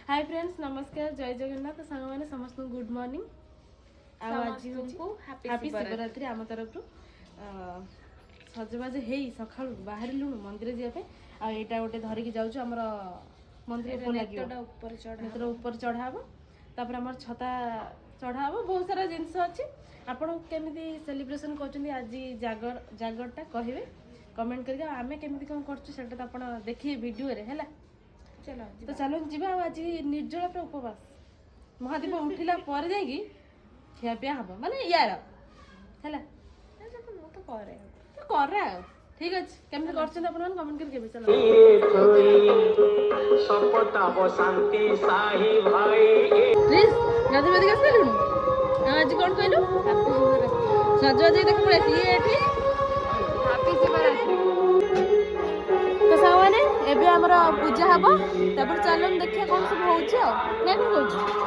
hi friends नमस्कार जय जगन्नाथ सांग मैंने समस्त गुड मॉर्निंग आज हैप्पी शिवरात्रि आम तरफ सजबाज हे सका बाहर लुणु मंदिर जावाई आईटा गोटे धरिकी जाऊँ आम मंदिर ऊपर चढ़ा हम तापर आम छता चढ़ा हम बहुत सारा जिनस अच्छी आपन केमी सेलिब्रेशन कर आज जागरटा कहे कमेंट करके आम केमी कौन कर देखिए वीडियो रे है चलो तो चलो जीवा आज निर्जला पे उपवास महादीप उठिला पर जाइए खियापिया हम माने यार है तो करे ठीक अच्छे केमती कर कमेंट करके चलो प्लीज गाधी बाधी आसलु आज कौन कहलु सजबाज देख पड़े हैप्पी शिवरात्रि तो साने एबे हमर पूजा हबो तब चलन देखिए कौन सब होउछ आ नहीं होउछ